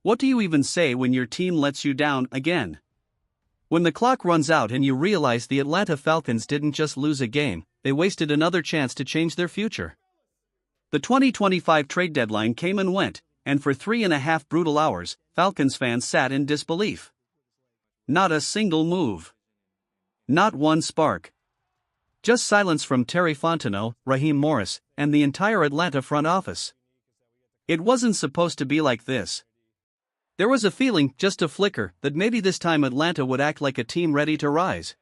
What do you even say when your team lets you down again? When the clock runs out and you realize the Atlanta Falcons didn't just lose a game, they wasted another chance to change their future. The 2025 trade deadline came and went, and for 3.5 brutal hours, Falcons fans sat in disbelief. Not a single move. Not one spark. Just silence from Terry Fontenot, Raheem Morris, and the entire Atlanta front office. It wasn't supposed to be like this. There was a feeling, just a flicker, that maybe this time Atlanta would act like a team ready to rise.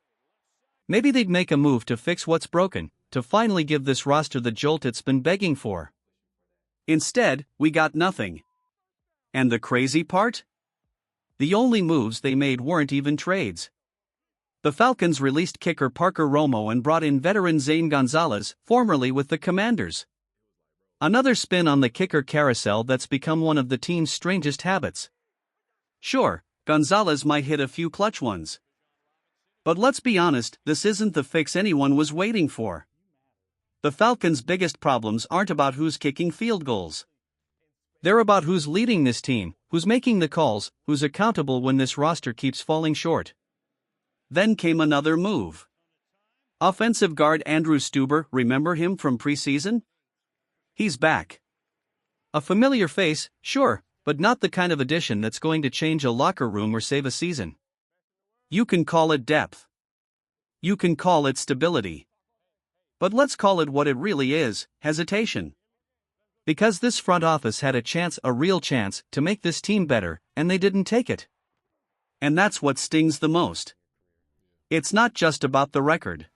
Maybe they'd make a move to fix what's broken, to finally give this roster the jolt it's been begging for. Instead, we got nothing. And the crazy part? The only moves they made weren't even trades. The Falcons released kicker Parker Romo and brought in veteran Zane Gonzalez, formerly with the Commanders. Another spin on the kicker carousel that's become one of the team's strangest habits. Sure, Gonzalez might hit a few clutch ones. But let's be honest, this isn't the fix anyone was waiting for. The Falcons' biggest problems aren't about who's kicking field goals. They're about who's leading this team, who's making the calls, who's accountable when this roster keeps falling short. Then came another move. Offensive guard Andrew Stueber, remember him from preseason? He's back. A familiar face, sure, but not the kind of addition that's going to change a locker room or save a season. You can call it depth. You can call it stability. But let's call it what it really is, hesitation. Because this front office had a real chance, to make this team better, and they didn't take it. And that's what stings the most. It's not just about the record.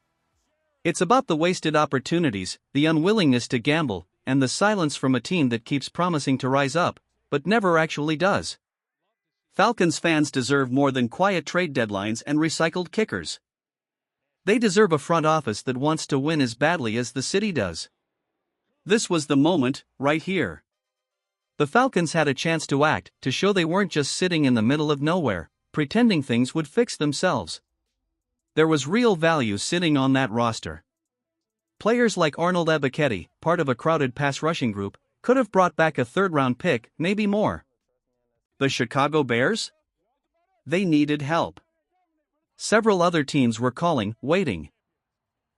It's about the wasted opportunities, the unwillingness to gamble, and the silence from a team that keeps promising to rise up, but never actually does. Falcons fans deserve more than quiet trade deadlines and recycled kickers. They deserve a front office that wants to win as badly as the city does. This was the moment, right here. The Falcons had a chance to act, to show they weren't just sitting in the middle of nowhere, pretending things would fix themselves. There was real value sitting on that roster. Players like Arnold Ebiketie, part of a crowded pass rushing group, could have brought back a third-round pick, maybe more. The Chicago Bears? They needed help. Several other teams were calling, waiting.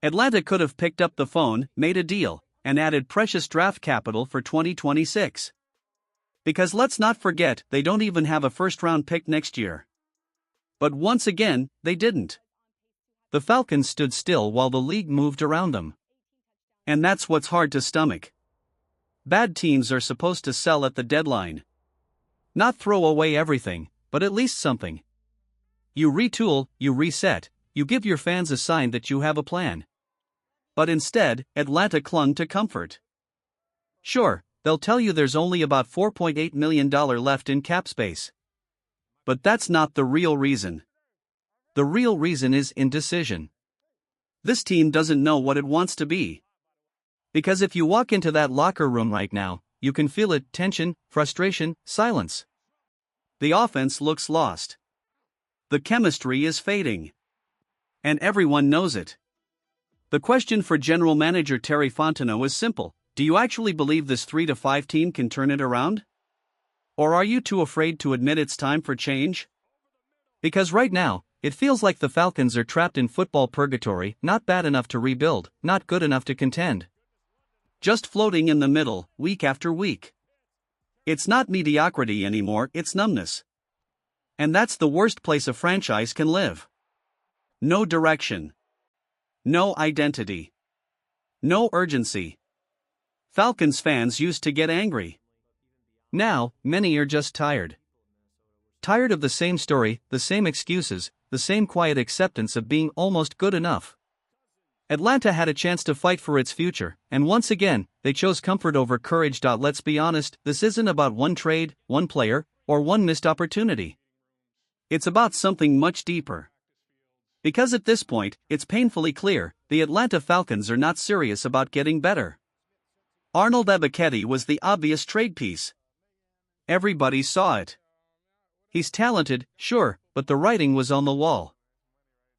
Atlanta could have picked up the phone, made a deal, and added precious draft capital for 2026. Because let's not forget, they don't even have a first-round pick next year. But once again, they didn't. The Falcons stood still while the league moved around them. And that's what's hard to stomach. Bad teams are supposed to sell at the deadline. Not throw away everything, but at least something. You retool, you reset, you give your fans a sign that you have a plan. But instead, Atlanta clung to comfort. Sure, they'll tell you there's only about $4.8 million left in cap space. But that's not the real reason. The real reason is indecision. This team doesn't know what it wants to be. Because if you walk into that locker room right now, you can feel it: tension, frustration, silence. The offense looks lost. The chemistry is fading. And everyone knows it. The question for General Manager Terry Fontenot is simple: do you actually believe this 3-5 team can turn it around? Or are you too afraid to admit it's time for change? Because right now, it feels like the Falcons are trapped in football purgatory, not bad enough to rebuild, not good enough to contend. Just floating in the middle, week after week. It's not mediocrity anymore, it's numbness. And that's the worst place a franchise can live. No direction. No identity. No urgency. Falcons fans used to get angry. Now, many are just tired. Tired of the same story, the same excuses, the same quiet acceptance of being almost good enough. Atlanta had a chance to fight for its future, and once again, they chose comfort over courage. Let's be honest, this isn't about one trade, one player, or one missed opportunity. It's about something much deeper. Because at this point, it's painfully clear, the Atlanta Falcons are not serious about getting better. Arnold Ebiketie was the obvious trade piece. Everybody saw it. He's talented, sure, but the writing was on the wall.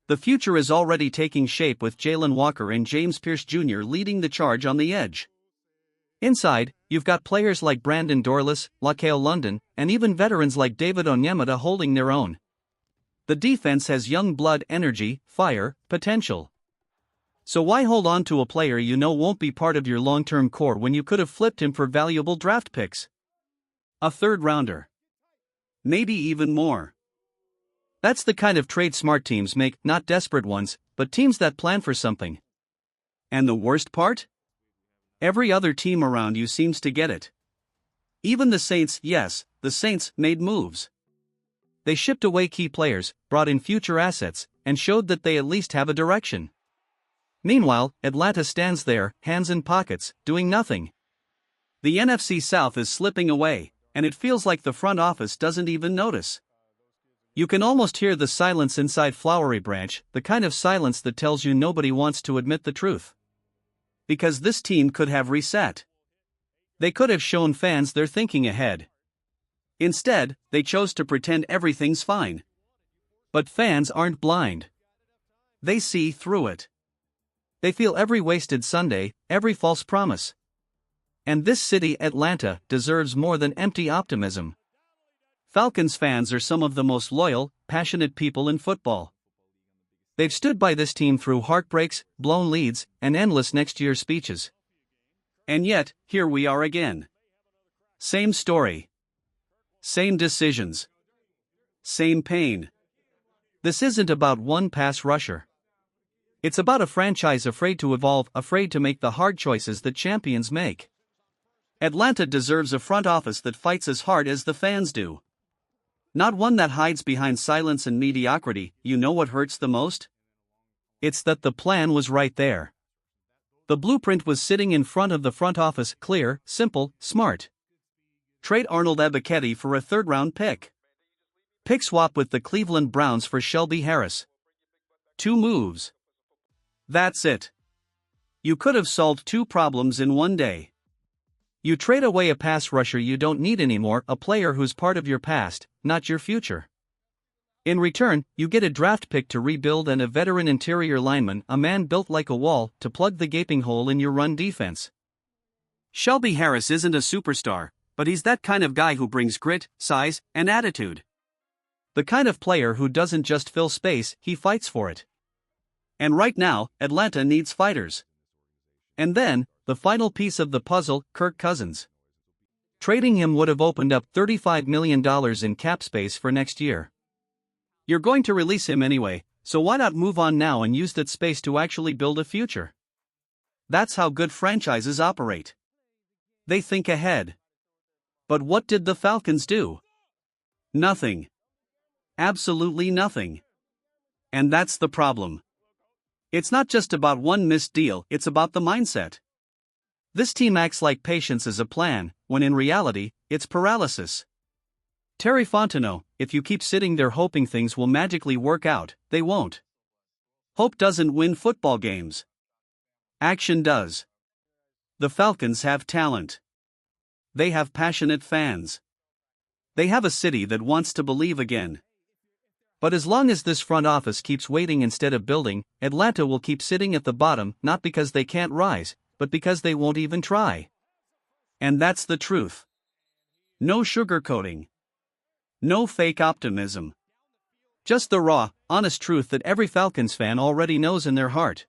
The future is already taking shape with Jalen Walker and James Pierce Jr. leading the charge on the edge. Inside, you've got players like Brandon Dorlus, Laquale London, and even veterans like David Onyemata holding their own. The defense has young blood, energy, fire, potential. So why hold on to a player you know won't be part of your long-term core when you could have flipped him for valuable draft picks? A third-rounder. Maybe even more. That's the kind of trade smart teams make, not desperate ones, but teams that plan for something. And the worst part? Every other team around you seems to get it. Even the Saints, yes, the Saints made moves. They shipped away key players, brought in future assets, and showed that they at least have a direction. Meanwhile, Atlanta stands there, hands in pockets, doing nothing. The NFC South is slipping away, and it feels like the front office doesn't even notice. You can almost hear the silence inside Flowery Branch, the kind of silence that tells you nobody wants to admit the truth. Because this team could have reset. They could have shown fans they're thinking ahead. Instead, they chose to pretend everything's fine. But fans aren't blind. They see through it. They feel every wasted Sunday, every false promise. And this city, Atlanta, deserves more than empty optimism. Falcons fans are some of the most loyal, passionate people in football. They've stood by this team through heartbreaks, blown leads, and endless next year speeches. And yet, here we are again. Same story. Same decisions. Same pain. This isn't about one pass rusher. It's about a franchise afraid to evolve, afraid to make the hard choices that champions make. Atlanta deserves a front office that fights as hard as the fans do. Not one that hides behind silence and mediocrity. You know what hurts the most? It's that the plan was right there. The blueprint was sitting in front of the front office, clear, simple, smart. Trade Arnold Ebiketie for a third-round pick. Pick swap with the Cleveland Browns for Shelby Harris. 2 moves. That's it. You could have solved 2 problems in one day. You trade away a pass rusher you don't need anymore, a player who's part of your past, not your future. In return, you get a draft pick to rebuild and a veteran interior lineman, a man built like a wall, to plug the gaping hole in your run defense. Shelby Harris isn't a superstar, but he's that kind of guy who brings grit, size, and attitude. The kind of player who doesn't just fill space, he fights for it. And right now, Atlanta needs fighters. And then, the final piece of the puzzle, Kirk Cousins. Trading him would have opened up $35 million in cap space for next year. You're going to release him anyway, so why not move on now and use that space to actually build a future? That's how good franchises operate. They think ahead. But what did the Falcons do? Nothing. Absolutely nothing. And that's the problem. It's not just about one missed deal, it's about the mindset. This team acts like patience is a plan, when in reality, it's paralysis. Terry Fontenot, if you keep sitting there hoping things will magically work out, they won't. Hope doesn't win football games. Action does. The Falcons have talent. They have passionate fans. They have a city that wants to believe again. But as long as this front office keeps waiting instead of building, Atlanta will keep sitting at the bottom, not because they can't rise, but because they won't even try. And that's the truth. No sugarcoating. No fake optimism. Just the raw, honest truth that every Falcons fan already knows in their heart.